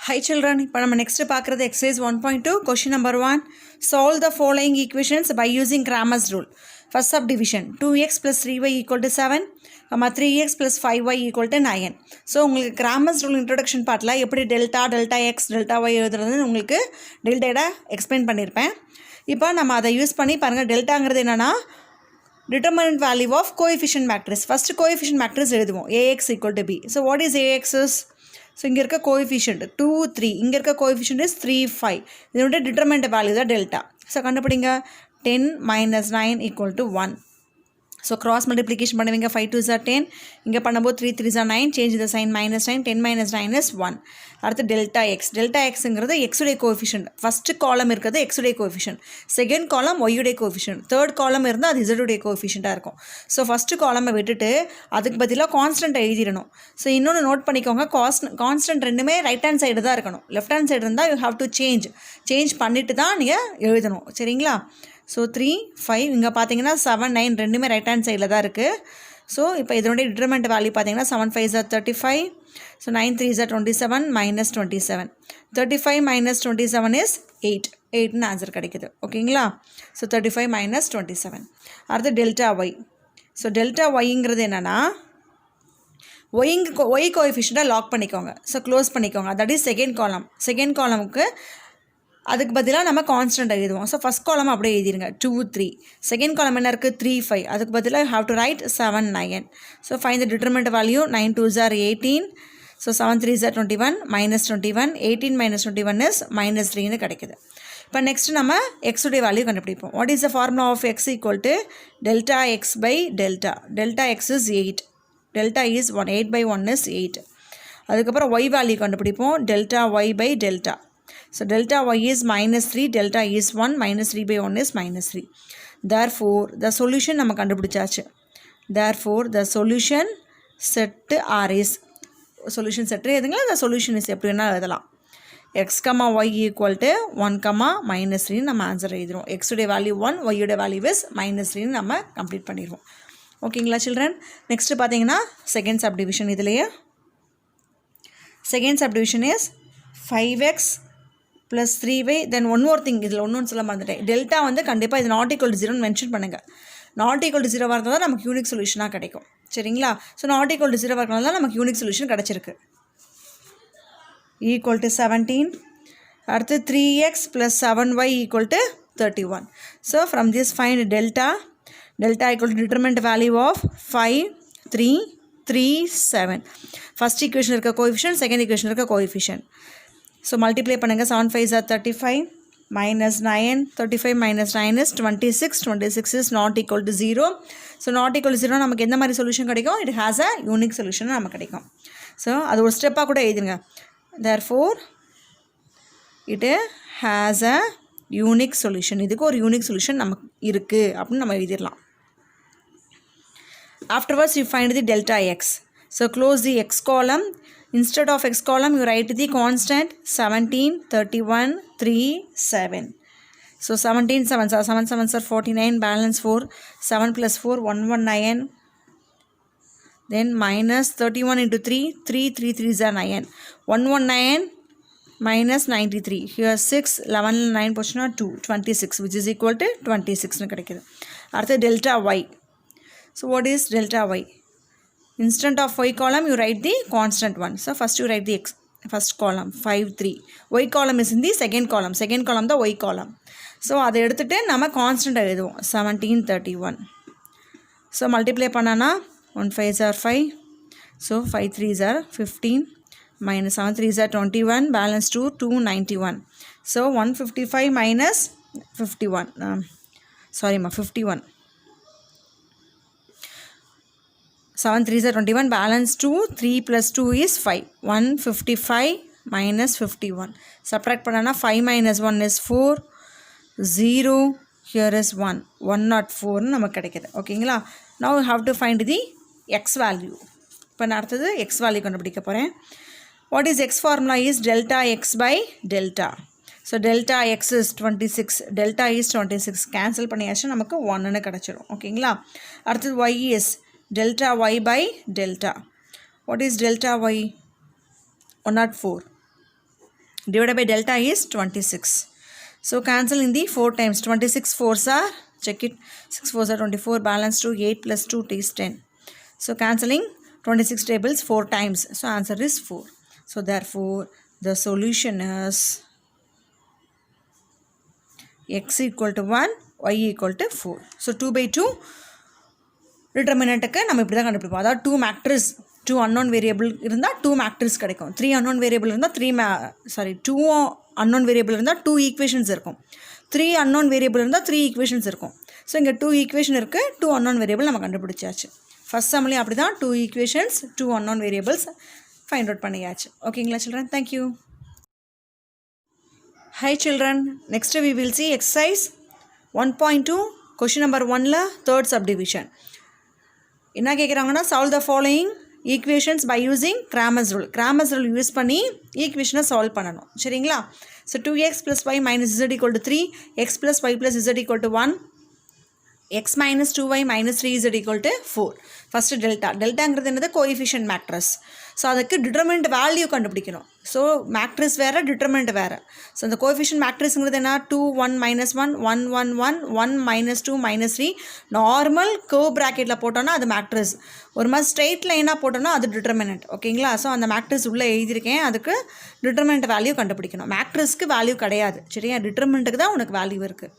Hi children, இப்போ நம்ம next பார்க்குறது exercise 1.2 question number 1. Solve the following equations by using Cramer's rule. First subdivision 2x plus 3y equal to 7, 3x plus 5y equal to 9. So உங்களுக்கு Cramer's rule introduction பார்ட்டில் எப்படி delta X delta Y எழுதுறதுன்னு உங்களுக்கு டெல்டாட explain பண்ணியிருப்பேன். இப்போ நம்ம அதை use பண்ணி பாருங்கள். டெல்டாங்கிறது என்னென்னா determinant value of coefficient matrix. First coefficient matrix எழுதுவோம் ax equal to b. So what is ax is? So இங்கே இருக்க coefficient 2, 3. இங்கே இருக்க coefficient is 3, 5. இதனுடைய determinant value தான் delta. So கண்டுபிடிங்க 10 minus 9 equal to 1. So cross multiplication பண்ணுவீங்க 5 2s are 10. இங்கே பண்ணும்போது 3 3s are 9. Change the sign minus 9. 10 minus 9 is 1. அடுத்து delta x. Delta xங்கிறது x உடைய coefficient. First column இருக்கிறது x உடைய coefficient. Second column y உடைய coefficient. Third column இருந்தால் அது z உடைய coefficient-ஆக இருக்கும். ஸோ ஃபஸ்ட்டு காலமை விட்டுட்டு அதுக்கு பதிலாக கான்ஸ்டன்ட் எழுதிடணும். ஸோ இன்னொன்று நோட் பண்ணிக்கோங்க, கான்ஸ்டன்ட் ரெண்டுமே ரைட் ஹேண்ட் சைடு தான் இருக்கணும். லெஃப்ட் ஹேண்ட் சைடு இருந்தால் யூ ஹாவ் டு சேஞ்ச் பண்ணிட்டு தான் நீங்கள் எழுதணும். சரிங்களா? ஸோ 3 5 இங்கே பார்த்தீங்கன்னா 7 9 ரெண்டுமே ரைட் ஹேண்ட் சைடில் தான் இருக்குது. ஸோ இப்போ இதனுடைய டிட்டர்மெண்ட் வேல்யூ பார்த்தீங்கன்னா 7 5s are 35. So 9 3s are 27 minus 27. 35 minus 27 is 8ன்னு ஆன்சர் கிடைக்குது. ஓகேங்களா? So 35 minus 27. அடுத்து டெல்டா ஒய். ஸோ டெல்டா ஒய்ங்கிறது என்னென்னா ஒய் கோஎஃபிஷியண்ட்டாக லாக் பண்ணிக்கோங்க. ஸோ க்ளோஸ் பண்ணிக்கோங்க. That is second column. Second காலமுக்கு அதுக்கு பதிலாக நம்ம கான்ஸ்டன்ட் எழுதுவோம். ஸோ ஃபஸ்ட் காலம் அப்படியே எழுதிருங்க 2 3. செகண்ட் காலம் என்ன இருக்குது 3 5. அதுக்கு பதிலாக have to right 7 9. So find the determinant value 9 2s are 18. So 7 3s are 21 minus 21. 18 minus 21 is minus 3ன்னு கிடைக்குது. இப்போ நெக்ஸ்ட் நம்ம எக்ஸுடைய வேல்யூ கண்டுபிடிப்போம். What is the formula of x equal to delta x by delta. Delta x is 8. Delta is 1. 8 by 1 is 8. அதுக்கப்புறம் y value கண்டுபிடிப்போம். Delta y by delta. So delta y is minus 3, delta is 1, minus 3 by 1 is minus 3. Therefore, the solution நம்ம கண்டுபிடிச்சாச்சு. Therefore, the solution set R is, solution set எதுங்களா, the solution is எப்படி வேணாலும் எழுதலாம். x, y equal to 1, minus 3 நம்ம answer எழுதிரும். x உடைய value 1, y உடைய value is minus 3 நம்ம complete பண்ணிடுவோம். ஓகேங்களா சில்ட்ரன்? நெக்ஸ்ட் பார்த்தீங்கன்னா செகண்ட் சப்டிவிஷன். இதுலேயே second subdivision is 5x plus 3y. Then one more thing, இதில் ஒன்று சொல்ல மறந்துட்டேன். டெல்டா வந்து கண்டிப்பாக இது நாட் ஈக்குவல் டு 0ன்னு மென்ஷன் பண்ணுங்கள். நாட் ஈக்குவல் டு 0 வரது தான் நமக்கு யூனிக் சொல்யூஷனாக கிடைக்கும். சரிங்களா? ஸோ நாட் ஈக்குவல் டு 0 வரதுனால தான் நமக்கு யூனிக் சொல்யூஷன் கிடச்சிருக்கு. Equal to 17. அடுத்து 3x plus 7y equal to 31. So from this find delta equal to determinant value of 5 3 3 7. First equation இருக்க கோஎஃபிஷியன்ட், செகண்ட் ஈக்குவேஷன் இருக்க கோஎஃபிஷியன்ட். ஸோ மல்டிப்ளை பண்ணுங்கள். 7 5s are 35 minus 9. 35 minus 9 is 26. 26 is not equal to 0. So not equal to 0 நமக்கு எந்த மாதிரி solution கிடைக்கும்? It has a unique solution நமக்கு கிடைக்கும். So அது ஒரு ஸ்டெப்பாக கூட எழுதுங்க. therefore it has a unique solution. இதுக்கு ஒரு யூனிக் சொல்யூஷன் நமக்கு இருக்குது அப்படின்னு நம்ம எழுதிடலாம். afterwards you find the delta x. so close the x column. Instead of x column, you write the constant 17, 31, 3, 7. So 17 7s are 7 7s are 49, balance 4, 7 plus 4, 119. Then minus 31 into 3, 3 3 3s are 9. 119 minus 93. Here 6, 11, 9 portion are 2, 26, which is equal to 26. Artha delta y. So what is delta y? Instead of y column, you write the constant one. So first you write the x, first column 5 3. Y column is in the second column. Second column the y column. So அதை எடுத்துட்டு நம்ம constant எழுதுவோம். 17 31. So multiply பண்ணானா 1 5s are 5. So 5 3s are 15 minus 7 3s are 21. Balance 2 291. So 155 minus 51. 51. 7 3s are 21, balance 2, 3 plus 2 is 5. 155 minus 51. Subtract பண்ணானா 5 minus 1 is 4. 0, here is 1. 104 நமக்கு கிடைக்குது. ஓகேங்களா? Now you have to find the x value. இப்போ நான் அடுத்தது x value கண்டுபிடிக்க போகிறேன். What is x formula is delta x by delta. So delta x is 26. Delta is 26. Cancel பண்ணியாச்சு நமக்கு 1ன்னு கிடச்சிடும். ஓகேங்களா? அடுத்தது y is delta y by delta. What is delta y? 104. divided by delta is 26. So cancel in the 4 times. 26 4s are, check it, 6 4s are 24, balance 2, 8 plus 2 is 10. So cancelling 26 tables 4 times. So answer is 4. So therefore the solution is x equal to 1, y equal to 4. So 2 by 2 டிட்டர்மினண்ட்டுக்கு நம்ம இப்படி தான் கண்டுபிடிப்போம். அதாவது 2 matrix 2 unknown variable இருந்தால் 2 matrix கிடைக்கும். 3 unknown variable இருந்தால் 2 unknown variable இருந்தால் 2 equations இருக்கும். 3 அன்னோன் வேரியபிள் இருந்தால் 3 ஈக்குவேஷன்ஸ் இருக்கும். ஸோ இங்கே 2 ஈக்குவேஷன் இருக்குது, 2 அன்னோன் வேரியபிள் நம்ம கண்டுபிடிச்சாச்சு. ஃபஸ்ட் சம்லேயும் அப்படி தான் 2 equations 2 unknown variables find out பண்ணியாச்சு. ஓகேங்களா children? Thank you. Hi children, next we will see exercise 1.2 question number 1ல third subdivision. என்ன கேட்குறாங்கன்னா solve the following equations by using Cramer's rule. Cramer's rule use பண்ணி ஈக்குவேஷனை சால்வ் பண்ணணும். சரிங்களா? So 2x plus y minus z equal to 3, x plus y plus z equal to 1, x minus 2y minus 3z equal to 4. First டெல்டாங்கிறது என்னது? Coefficient matrix. So அதுக்கு determinant value கண்டுபிடிக்கணும். So matrix வேறு, determinant வேறு. So அந்த coefficient மேட்ரிக்ஸுங்கிறது என்ன? 2 1 minus 1 1 1 1 1 minus 2 minus 3. Normal curve ப்ராக்கெட்டில் போட்டோன்னா அது மேட்ரிக்ஸ். ஒரு மாதிரி ஸ்ட்ரெயிட் லைனாக போட்டோன்னா அது டிட்டர்மினன்ட். ஓகேங்களா? ஸோ அந்த மேட்ரிக்ஸ் உள்ளே எழுதியிருக்கேன். அதுக்கு டிட்டர்மினன்ட் வேல்யூ கண்டுபிடிக்கணும். மேட்ரிக்ஸ்க்கு வேல்யூ கிடையாது. சரியா? டிட்டர்மினன்ட்டுக்கு தான் உனக்கு வேல்யூ இருக்குது.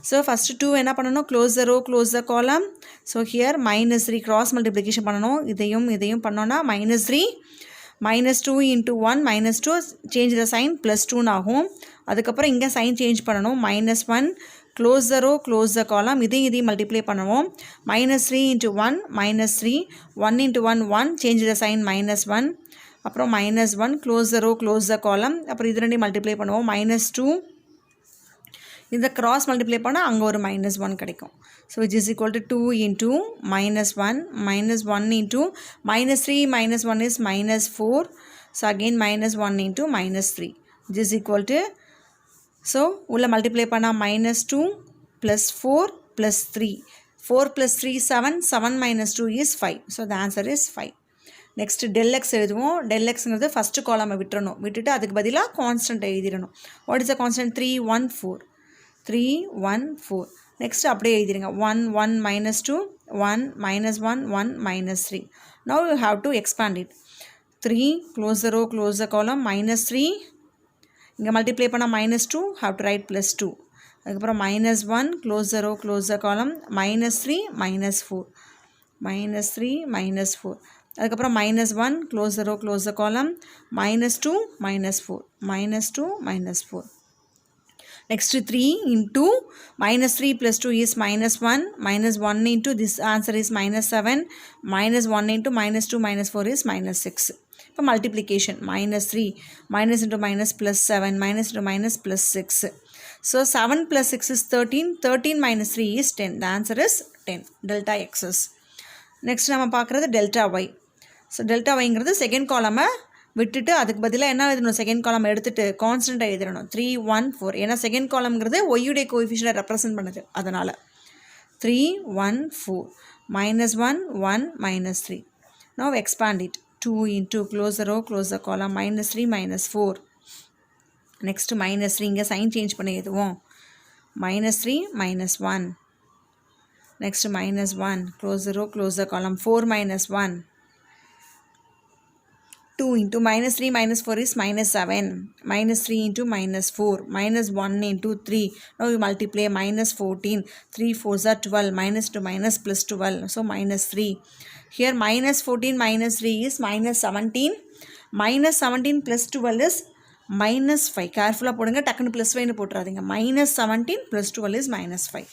ஸோ ஃபஸ்ட்டு 2 என்ன பண்ணணும்? Close the row, close the column. So here -3 cross multiplication பண்ணணும். இதையும் பண்ணோன்னா -3 -2 into 1 -2 சேஞ்ச் த சைன் +2 ஆகும். அதுக்கப்புறம் இங்கே சைன் சேஞ்ச் பண்ணணும். -1 close the row, close the column. இதையும் மல்டிப்ளை பண்ணுவோம். -3 into 1 -3 1 into 1 1 change the sign -1. அப்புறம் -1 close the row, close the column. அப்புறம் இது ரெண்டையும் மல்டிப்ளை பண்ணுவோம். -2 இந்த கிராஸ் மல்டிப்ளை பண்ணால் அங்கே ஒரு -1 கிடைக்கும். So which is equal to 2 into -1 -1 into -3 -1 is -4. So again -1 into -3 which is equal to, so உள்ள மல்டிப்ளை பண்ணால் -2 + 4 + 3 4 + 3 7 7 - 2 is 5. So the answer is 5. Next del x எழுதுவோம். del xங்கிறது ஃபஸ்ட்டு காலமை விட்டுட்டு அதுக்கு பதிலாக கான்ஸ்டன்ட் எழுதிடணும். What is the constant? 3 1 4 3 1 4. Next அப்படியே எழுதிடுங்க. 1 1 -2 1 -1 1 -3. Now you have to expand it. 3 close the row, close the column. -3 இங்கே மல்டிப்ளை பண்ணால் -2 have to write +2. அதுக்கப்புறம் -1 close the row, close the column. -3 -4 -3 -4. அதுக்கப்புறம் -1 close the row, close the column. -2 -4 -2 -4. Next 3 into -3 + 2 is -1 -1 into this answer is -7 -1 into -2 -4 is -6. இப்போ multiplication -3 minus into minus +7 minus into minus +6. So 7 + 6 is 13. 13 - 3 is 10. The answer is 10. Delta x's. Next நம்ம பார்க்குறது delta y. So delta வைங்கிறது second காலமை விட்டுட்டு அதுக்கு பதிலாக என்ன எழுதணும்? செகண்ட் காலம் எடுத்துகிட்டு கான்ஸ்டண்ட்டாக எழுதிடணும். 3 1 4. ஏன்னா செகண்ட் காலம்ங்கிறது ஒய்யுடைய கோஎஃபிஷியன்ட்டை ரெப்ரசென்ட் பண்ணுது. அதனால் 3 1 4 -1 1 -3. Now expand it. 2 into close the row, close the column. -3 -4. Next -3 இங்கே சைன் சேஞ்ச் பண்ணி எழுதுவோம். -3 -1. Next -1 close the row, close the column. 4 -1. 2 into -3 -4 is -7. -3 into -4. -1 into 3. Now you multiply -14. 3 4s are 12. -2 minus +12. So -3. Here -14 -3 is -17. -17 + 12 is -5. Careful போடுங்க. டக்குன்னு +5 போட்டுறாதீங்க. -17 + 12 is -5.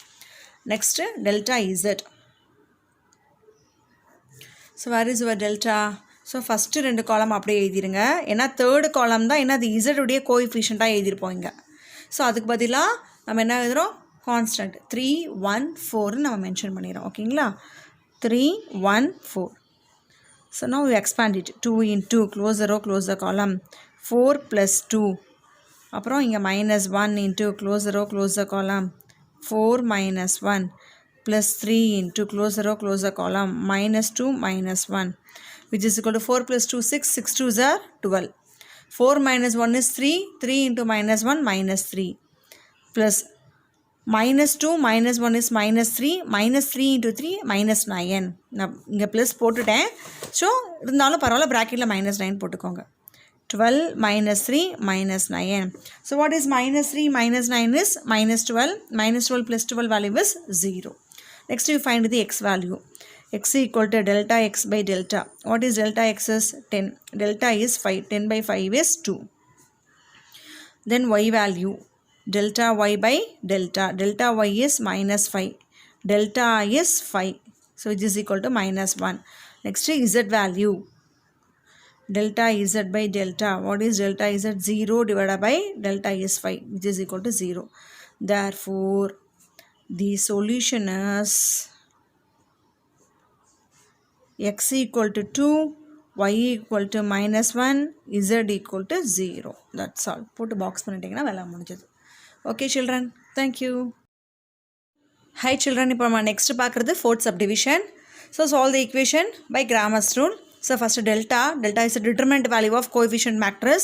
Next delta z. So where is your delta? So first 2 காலம் அப்படியே எழுதிடுங்க. ஏன்னா third காலம் தான் என்ன அது இசட்டுடைய கோஎஃபிஷியண்ட்டாக எழுதியிருப்போம் இங்கே. ஸோ அதுக்கு பதிலாக நம்ம என்ன எழுதுகிறோம்? கான்ஸ்டன்ட் 3 1 4ன்னு நம்ம மென்ஷன் பண்ணிடுறோம். ஓகேங்களா? 3 1 4. So now we expand it. 2 into close the row, close the column. 4 + 2. அப்புறம் இங்கே -1 into close the row, close the column. 4 -1 + 3 into close the row, close the column. -2 -1. Which is equal to 4 + 2 6. 6 2s are 12. 4 minus 1 is 3. 3 into minus 1 minus 3 plus minus 2 minus 1 is minus 3. Minus 3 into 3 minus 9. நான் இங்கே plus போட்டுட்டேன். So இருந்தாலும் பரவாயில்ல, ப்ராக்கெட்டில் minus 9 போட்டுக்கோங்க. 12 minus 3 minus 9. So what is minus 3 minus 9 is minus 12. Minus 12 plus 12 value is 0. Next you find the x value. X equal to delta x by delta. What is delta x is 10. Delta is 5. 10 by 5 is 2. Then y value. Delta y by delta. Delta y is minus 5. Delta is 5. So it is equal to minus 1. Next z value. Delta z by delta. What is delta z? 0 divided by delta is 5, which is equal to 0. Therefore, the solution is x equal to 2, y equal to minus 1, z equal to 0. That's all. Put a box பண்ணிட்டீங்கன்னா வேலை முடிஞ்சது. Okay children, thank you. Hi children, இப்போ நம்ம next பார்க்குறது fourth subdivision. So solve the equation by Cramer's rule. So first delta is a determinant value of coefficient matrix.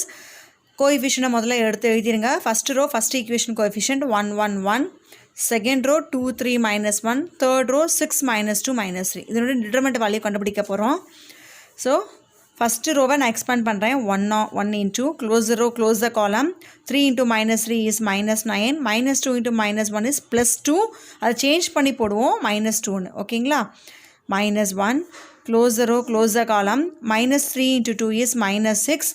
Coefficient முதல்ல எடுத்து எழுதிருங்க. First row first equation coefficient 1 1 1. Second row 2 3 minus 1. Third row 6 minus 2 minus 3. இதனோட determinant value கண்டுபிடிக்க போகிறோம். So first row நான் expand பண்ணுறேன். 1 into close the row, close the column. 3 into minus 3 is minus 9. Minus 2 into minus 1 is plus 2. அதை change பண்ணி போடுவோம் minus 2. ஓகேங்களா? Minus 1. Close the row, close the column. Minus 3 into 2 is minus 6.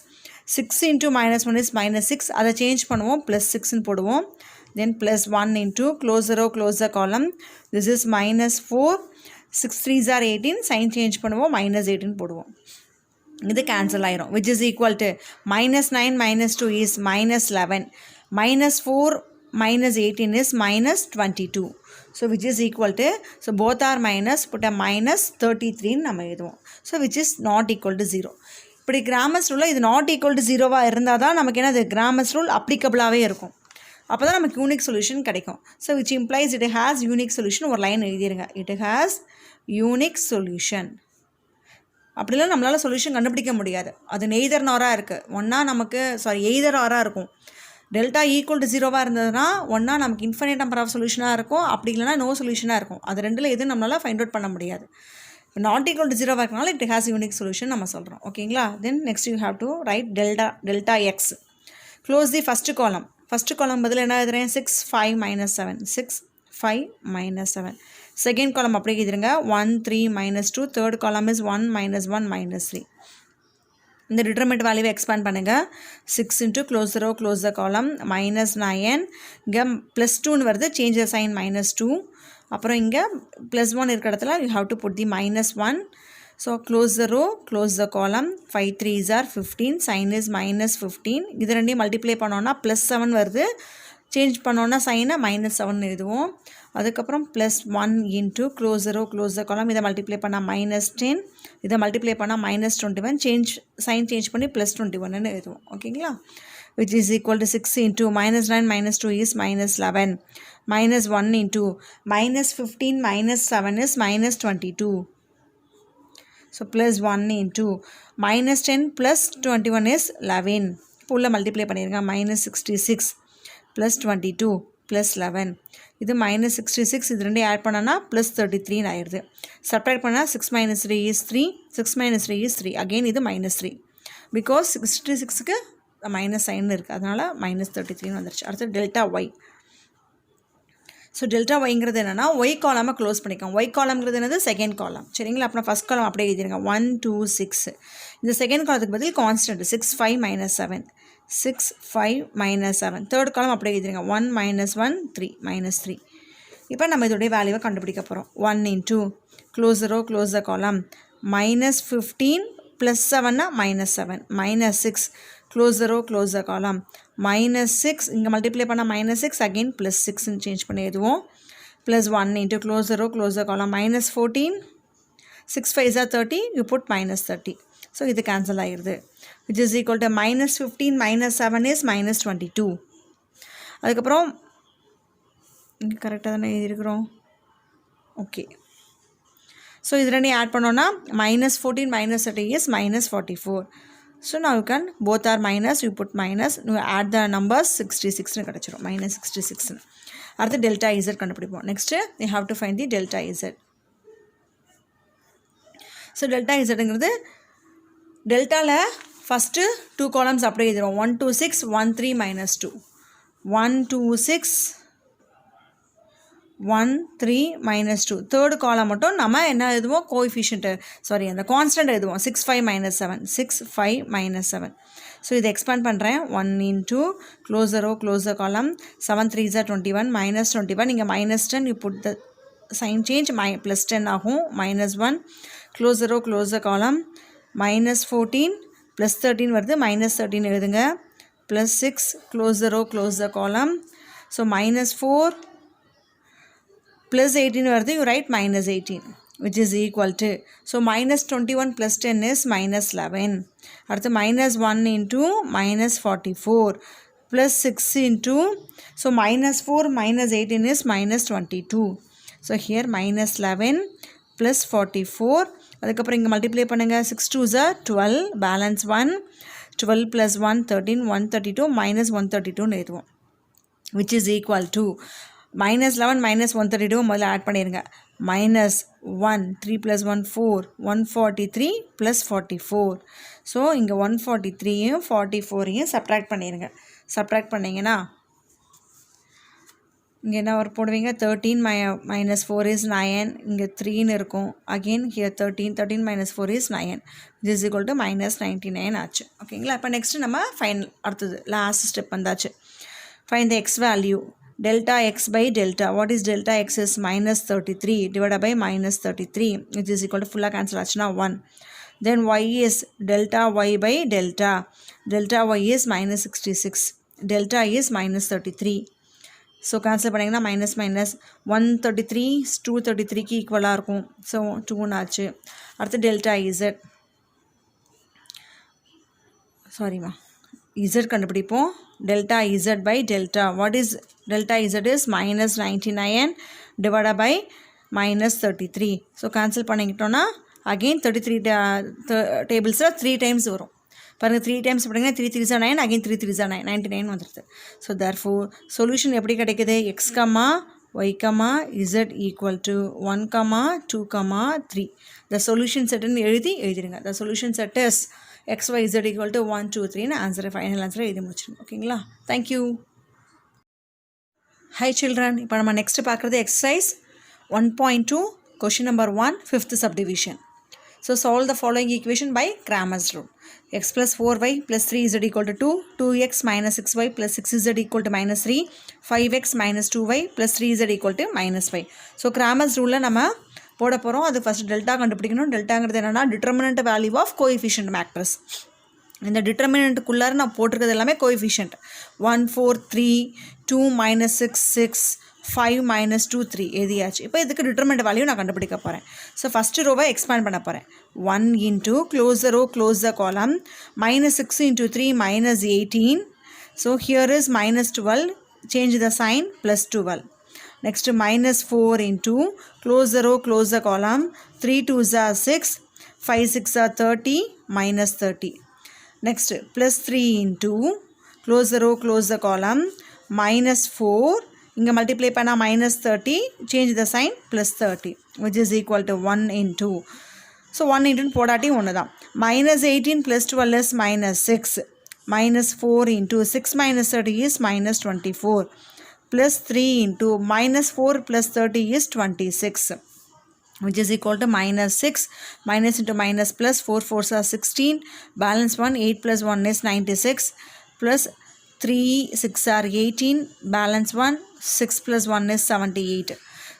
6 into minus 1 is minus 6. அதை change பண்ணுவோம் plus 6 போடுவோம். Then plus 1 into close the row, close the column. This is minus 4. 6 3s are 18. Sign change பண்ணுவோம் minus 18 போடுவோம். இது cancel ஆயிரும், which is equal to minus 9 minus 2 is minus 11. Minus 4 minus 18 is minus 22. So which is equal to, so both are minus, put a minus 33 நம்ம எழுதுவோம். So which is not equal to 0. இப்படி Cramer's rule இது not equal to 0வா இருந்தால் தான் நமக்கு என்ன, அது Cramer's rule applicableாகவே இருக்கும். அப்போ தான் நமக்கு யூனிக் சொல்யூஷன் கிடைக்கும். So which implies it has unique solution. ஒரு line எழுதிருங்க, it has unique solution. அப்படிலாம் நம்மளால் சொல்யூஷன் கண்டுபிடிக்க முடியாது, அது நெய்தர் நாராக இருக்குது. ஒன்றா நமக்கு எய்தர் ஆராக இருக்கும். டெல்டா ஈக்குவல் டு 0வாக இருந்ததுன்னா ஒன்றா நமக்கு இன்ஃபைனைட் நம்பர் ஆஃப் சொல்யூஷனாக இருக்கும், அப்படி இல்லைனா நோ சொல்யூஷனாக இருக்கும். அது ரெண்டில் எதுவும் நம்மளால் ஃபைண்ட் அவுட் பண்ண முடியாது. இப்போ நாட் ஈக்குவல் டு 0வாக இருக்கனால இட் ஹேஸ் யூனிக் சொல்யூஷன் நம்ம சொல்கிறோம். ஓகேங்களா? Then next you have to right delta X. Close the first காலம். ஃபஸ்ட்டு காலம் பதில் என்ன எழுதுறேன்? 6 5 minus 7. 6 5 minus 7. செகண்ட் காலம் அப்படியே எழுதிருங்க, 1 3 minus 2. தேர்ட் காலம் இஸ் 1 minus 1 minus 3. இந்த டிட்டர்மினன்ட் வேல்யூவை எக்ஸ்பேண்ட் பண்ணுங்கள். 6 into close the row, close the column, minus 9. இங்கே ப்ளஸ் 2ன்னு வருது, சேஞ்ச் த சைன் minus 2. அப்புறம் இங்கே ப்ளஸ் 1 இருக்கிற இடத்துல you have to put the minus 1. So close the row, close the column. 5 3s are 15. Sign is minus 15. இது ரெண்டையும் multiply பண்ணோன்னா plus 7 வருது. சேஞ்ச் பண்ணோன்னா சைனை minus 7 எழுதுவோம். அதுக்கப்புறம் plus 1 into close row, close the column. இதை மல்டிப்ளை பண்ணால் minus 10. இதை மல்டிப்ளை பண்ணால் minus 21. சைன் சேஞ்ச் பண்ணி ப்ளஸ் 21ன்னு எழுதுவோம். ஓகேங்களா? which is equal to 6 into minus 9 minus 2 is minus 11. Minus 1 into minus 15 minus 7 is minus 22. So plus 1 into minus 10 plus 21 is 11. புள்ள multiply பண்ணிருங்க. minus 66 plus 22 plus 11. இது minus 66. இது ரெண்டு add பண்ணனா plus 33 ஆயிடுது. சப்ட்ராக்ட் பண்ணால் 6 minus 3 is 3. 6 minus 3 is 3. Again இது minus 3. Because 66க்கு minus sign இருக்குது, அதனால் minus 33 வந்துருச்சு. அடுத்து டெல்டா ஒய். ஸோ டெல்டா ஒய்ங்கிறது என்னென்னா ஒய் காலமாக க்ளோஸ் பண்ணிக்கோங்க. ஒய் காலம்ங்கிறது என்னது? Second column. சரிங்களா? அப்புறம் ஃபஸ்ட் காலம் அப்படியே எழுதிருங்க. 1 2 6. இந்த செகண்ட் காலத்துக்கு பதில் கான்ஸ்டன்ட் 6 5 minus 7. 6 5 minus 7. தேர்ட் காலம் அப்படியே எழுதிருங்க. 1 minus 1 3 minus 3. இப்போ நம்ம இதோடைய வேல்யூவை கண்டுபிடிக்க போகிறோம். 1 into close row, close the column. minus 15 plus 7 minus 7. minus 6. Close the row, close the column. minus 6. இங்கே மல்டிப்ளை பண்ணால் minus 6. அகெயின் ப்ளஸ் 6ன்னு சேஞ்ச் பண்ணி எழுதுவோம். Plus 1 into close the row, close the column. minus 14. 6 5s are 30. You put minus 30. So இது cancel ஆகிடுது. which is equal to minus 15 minus 7 is minus 22. அதுக்கப்புறம் இங்கே கரெக்டாக தானே எழுதியிருக்கிறோம். ஓகே. ஸோ இது ரெண்டையும் ஆட் பண்ணோன்னா minus 14 minus 30 is minus 44. So now you can, both are minus, you put minus, you add the numbers 66 கிடைச்சிரும், minus 66. அடுத்து delta z கண்டுபிடிப்போம். Next we have to find the delta z. So delta zங்கிறது டெல்டாவில் first 2 columns அப்படியே எழுதிடும். 1 2 6 1 3 minus 2 1 2 6 1 3 minus 2. Third காலம் மட்டும் நம்ம என்ன எழுதுவோம், கோஎஃபிஷியன்ட் சாரி அந்த கான்ஸ்டன்ட் எழுதுவோம். 6 5 minus 7 6 5 minus 7. ஸோ இதை எக்ஸ்பேண்ட் பண்ணுறேன். 1 into க்ளோசர் ரோ க்ளோசர் காலம் 7 3 is 21 minus 21. இங்கே minus 10 you put the sign change plus 10 ஆகும். minus 1 க்ளோசர் ரோ க்ளோசர் காலம் minus 14 plus 13 வருது, minus 13 எழுதுங்க. plus 6 க்ளோசர் ரோ க்ளோசர் காலம். ஸோ minus 4 plus 18 வருது, you write minus 18 which is equal to, so minus 21 plus 10 is minus 11. அடுத்து minus 1 into minus 44 plus 6 into, so minus 4 minus 18 is minus 22. So here minus 11 plus 44, அதுக்கப்புறம் இங்கே multiply பண்ணுங்கள். 6 2s are 12, balance 1, 12 plus 1 13, 132 minus 132 எழுதுவோம், which is equal to minus 11 minus 132 முதல்ல add பண்ணிடுங்க. minus 1 3 plus 1 4 143 plus 44. So இங்கே 143யும் 44யும் subtract பண்ணிடுங்க. Subtract பண்ணிங்கன்னா இங்கே என்ன ஒரு போடுவீங்க, 13 minus 4 is 9, இங்கே 3ன்னு இருக்கும். Again here 13 minus 4 is 9, this is equal to minus 99 ஆச்சு. ஓகேங்களா? இப்போ நெக்ஸ்ட்டு நம்ம ஃபைனல் அடுத்தது லாஸ்ட் ஸ்டெப் வந்தாச்சு. find the x value. Delta x by delta. What is delta x is minus 33 divided by minus 33, which is equal to full cancel ஆச்சுன்னா 1. Then y is delta y by delta. Delta y is minus 66. Delta is minus 33. So cancel பண்ணிங்கன்னா minus minus 133 233க்கு ஈக்குவலாக இருக்கும். So 2 ஆச்சு. அடுத்து delta z, சாரிம்மா z கண்டுபிடிப்போம். Delta z by delta. What is delta z is minus 99 divided by minus 33. So cancel பண்ணிக்கிட்டோன்னா again 33 டேபிள்ஸில் 3 டைம்ஸ் வரும். பாருங்கள் 3 டைம்ஸ் போட்டிங்கன்னா 3 3s are 9, again 3 3s are 9, 99 வந்துடுது. ஸோ therefore சொல்யூஷன் எப்படி கிடைக்குது, x, y, z equal to 1, 2, 3. the solution set எழுதிடுங்க. the solution set is x, y, z equal to 1, 2, 3 ஆன்சரை final ஆன்சரை எழுதி முடிச்சிருங்க. ஓகேங்களா? தேங்க்யூ. ஹை சில்ட்ரன், இப்போ நம்ம நெக்ஸ்ட் பார்க்குறது exercise 1.2 question number 1 5th subdivision. So solve the following equation by Cramer's rule. x plus 4y plus 3z equal to 2, 2x minus 6y plus 6z equal to minus 3, 5x minus 2y plus 3z equal to minus 5. So Cramer's rule நம்ம போட போகிறோம். அது first delta கண்டுபிடிக்கணும். டெல்டாங்கிறது என்னென்னா determinant value of coefficient matrix. இந்த டிட்டர்மினன்ட்டுக்குள்ளார நான் போட்டிருக்கிறது எல்லாமே கோஎஃபிஷியன்ட். 1 4 3 2 minus 6 6 5 minus 2 3 எழுதியாச்சு. இப்போ இதுக்கு டிட்டர்மினன்ட் வேல்யூ நான் கண்டுபிடிக்க போகிறேன். ஸோ ஃபஸ்ட்டு ரோவை எக்ஸ்பேண்ட் பண்ண போகிறேன். 1 into close the row close the column minus 6 into 3 minus 18. So here is minus 12, change the sign, plus 12. Next minus 4 into close the row close the column 3 2s are 6 5 6 are 30 minus 30. Next plus 3 into close the row close the column minus 4, இங்கே multiply பண்ணால் minus 30, change the sign plus 30 which is equal to 1 into. So 1 into போடாட்டி ஒன்று தான். minus 18 plus 12 is minus 6, minus 4 into 6 minus 30 is minus 24, plus 3 into minus 4 plus 30 is 26, which is equal to minus 6, minus into minus plus 4 4s are 16, balance 1, 8 plus 1 is 96, plus 3 6 are 18, balance 1, 6 plus 1 is 78.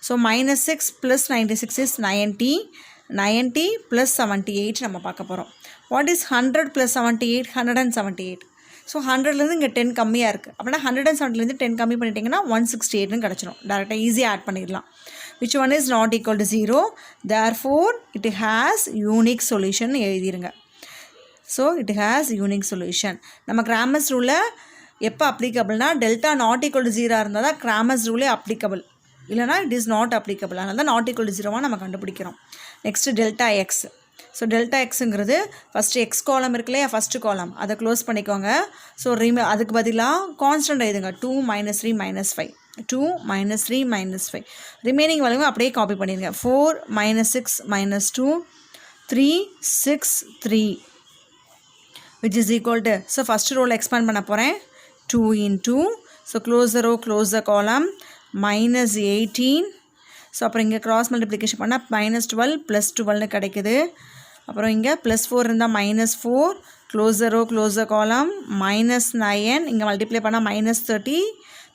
So minus 6 plus 96 is 90, 90 plus 78 நம்ம பார்க்க போகிறோம். What is 100 plus 78? 178. So 100லேருந்து இங்கே 10 கம்மியாக இருக்குது. அப்படின்னா 170லேருந்து 10 கம்மி பண்ணிட்டீங்கன்னா 168ன்னு கிடச்சிடும். டேரெக்டாக ஈஸியாக ஆட் பண்ணிடலாம். Which one is not equal to 0? Therefore it has unique solution எழுதிருங்க. So it has unique solution. நம்ம கிராமர்ஸ் ரூலில் எப்போ அப்ளிகபிள்னா டெல்டா நாட் ஈக்குவல் டு 0 இருந்தால் தான் கிராமர்ஸ் ரூலே அப்ளிகபிள், இல்லைனா இட் இஸ் நாட் அப்ளிகபிள். அதனால தான் நாட் ஈக்குவல் டு 0வாக நம்ம கண்டுபிடிக்கிறோம். Next delta x. So delta எக்ஸுங்கிறது ஃபஸ்ட்டு எக்ஸ் காலம் இருக்கு இல்லையா ஃபஸ்ட்டு காலம் அதை க்ளோஸ் பண்ணிக்கோங்க. ஸோ அதுக்கு பதிலாக கான்ஸ்டன்ட் எழுதுங்க 2 - 3 - 5 2 - 3 - 5 ரிமைனிங் வேல்யூவை அப்படியே காப்பி பண்ணிடுங்க. 4 - 6 - 2 3 6 3 which is equal to, so first row expand பண்ண போகிறேன் 2 into, so close the row, close the column, minus 18. So அப்புறம் இங்கே கிராஸ் மல்டிப்ளிகேஷன் பண்ணால் -12 + 12 கிடைக்குது. அப்புறம் இங்கே +4 இருந்தால் -4, close the row, close the column, -9 இங்கே மல்டிப்ளை பண்ணால் -30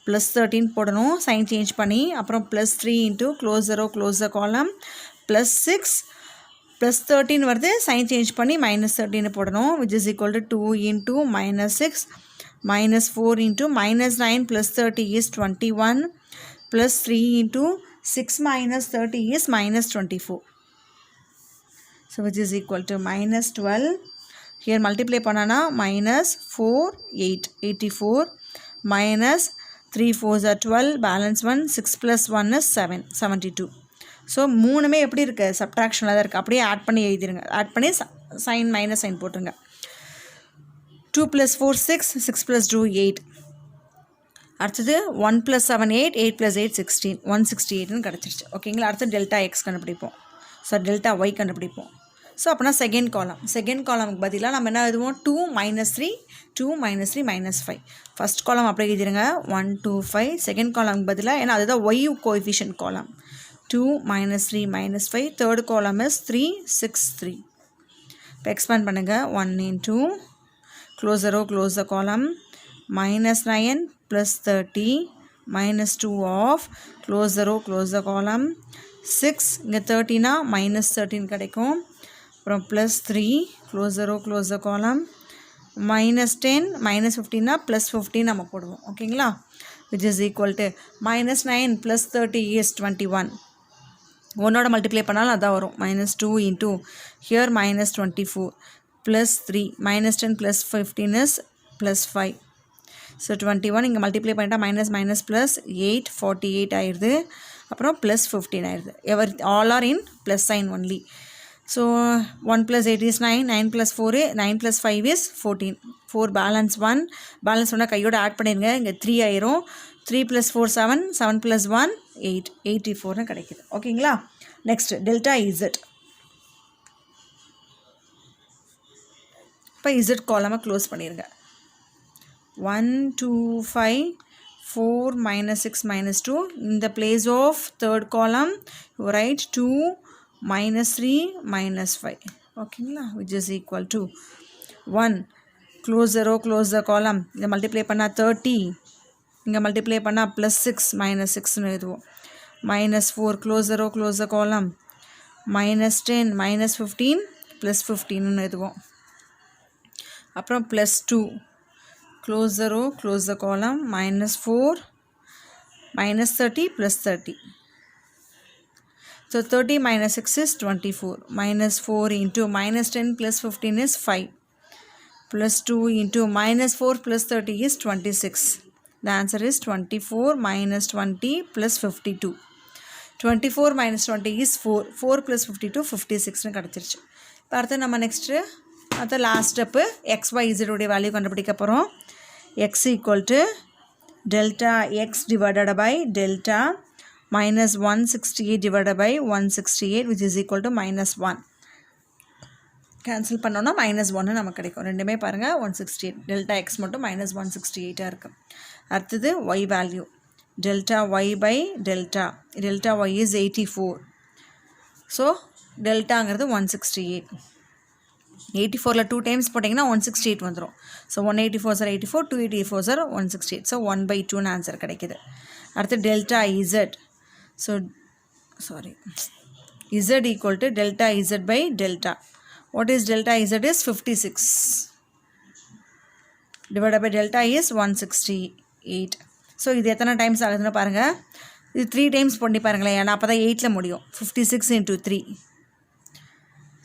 +13 போடணும் சைன் சேஞ்ச் பண்ணி. அப்புறம் +3 into, close the row, close the column, +6 +13 வருது சைன் சேஞ்ச் பண்ணி -13 போடணும் which is equal to 2 into -6 -4 into -9 + 30 is 21 +3 into 6 - 30 is -24. So which is equal to -12. Here multiply பண்ணனா -4 8 84 minus 3 4s are 12, balance 1, 6 + 1 is 7 72. So மூணுமே எப்படி இருக்குது சப்ட்ராக்ஷனில் தான் இருக்குது. அப்படியே ஆட் பண்ணி எழுதிருங்க. ஆட் பண்ணி சைன் மைனஸ் சைன் போட்டுருங்க. 2 + 4 6 6 + 2 8. அடுத்தது 1 + 7 8 8 + 8 16 168ன்னு கிடச்சிருச்சு. ஓகேங்களா. அடுத்து டெல்டா எக்ஸ் கண்டுபிடிப்போம். ஸோ டெல்டா ஒய் கண்டுபிடிப்போம். ஸோ அப்படின்னா செகண்ட் காலமுக்கு பதிலாக நம்ம என்ன எழுதுவோம் 2 - 3 2 - 3 - 5. ஃபஸ்ட் காலம் அப்படியே எழுதிருங்க 1 2 5. செகண்ட் காலமுக்கு பதிலாக ஏன்னா அதுதான் ஒய் கோஎஃபிஷியன்ட் காலம் 2 - 3 - 5. தேர்ட் காலம் இஸ் 3 6 3. இப்போ எக்ஸ்பேண்ட் பண்ணுங்கள் 1 into, close the row, close the column, -9 + 30 -2 of, close the row, close the column, 6 இங்கே 30னா -13 கிடைக்கும். அப்புறம் +3 close the row, close the column, -10 -15னா +15 நம்ம போடுவோம். ஓகேங்களா. which is equal to -9 + 30 is 21. ஒன்னோட மல்டிப்ளை பண்ணாலும் அதான் வரும். -2 into, here -24 +3 -10 + 15 is +5. ஸோ 21 இங்கே மல்டிப்ளை பண்ணிட்டா -+8 48 ஆயிடுது. அப்புறம் +15 ஆயிடுது. All R in plus sine only. So 1 + 8 is 9 9 + 4 9 + 5 is 14 4 balance 1 கையோட ஆட் பண்ணிடுங்க. இங்கே 3 ஆயிரும். 3 + 4 7 7 + 1 8 84ன்னு கிடைக்குது. ஓகேங்களா. Next delta Z. இப்போ இசட் காலமாக க்ளோஸ் பண்ணிடுங்க. 1 2 5 4 - 6 - 2. in the place of third column you write 2 - 3 - 5. ஓகேங்களா. which is equal to 1, close the row, close the column, இதை மல்டிப்ளை பண்ணால் 30 இங்கே மல்டிப்ளை பண்ணால் +6 - 6ன்னு எழுதுவோம். -4 close the row, close the column, -10 -15 +15ன்னு எழுதுவோம். அப்புறம் +2 close the row, close the column, -4 -30 +30. So 30 - 6 is 24. -4 into -10 + 15 is 5. +2 into -4 + 30 is 26. The answer is 24 - 20 + 52. 24 - 20 is 4. 4 + 52 56ன்னு கிடச்சிருச்சு. இப்போ அடுத்து நம்ம நெக்ஸ்ட்டு அடுத்த லாஸ்ட் ஸ்டெப்பு XYZ உடைய வேல்யூ கண்டுபிடிக்க போகிறோம். x equal to delta x divided by delta -168 divided by 168 which is equal to -1. Cancel பண்ணோன்னா -1 நமக்கு கிடைக்கும். ரெண்டுமே பாருங்கள் 168. டெல்டா எக்ஸ் மட்டும் -168 இருக்குது. அடுத்தது y value delta y by delta y is 84. So டெல்டாங்கிறது 168. 84ல் 2 டைம்ஸ் போட்டிங்கன்னா 168 வந்துடும். So 184 are 84 284 are 168. ஸோ 1/2ன்னு ஆன்சர் கிடைக்கிது. அடுத்து delta z. So z equal to delta z by delta. What is delta z is 56 divided by delta is 168. So இது எத்தனை times ஆகுதுன்னு பாருங்கள். இது 3 டைம்ஸ் பண்ணி பாருங்களேன். ஏன்னா அப்போ தான் 8ல் முடியும். 56 into 3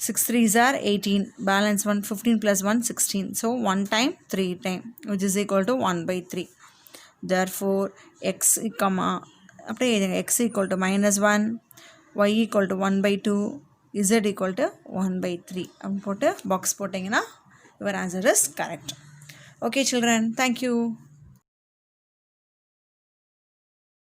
6 3s are 18. Balance 1 15 + 1 16. So 1 time 3 time which is equal to 1/3. Therefore x அப்படியே எழுதுங்க. x equal to -1, y equal to 1/2, z equal to 1/3 அப்படின்னு போட்டு பாக்ஸ் போட்டிங்கன்னா your answer is correct. Okay children, thank you.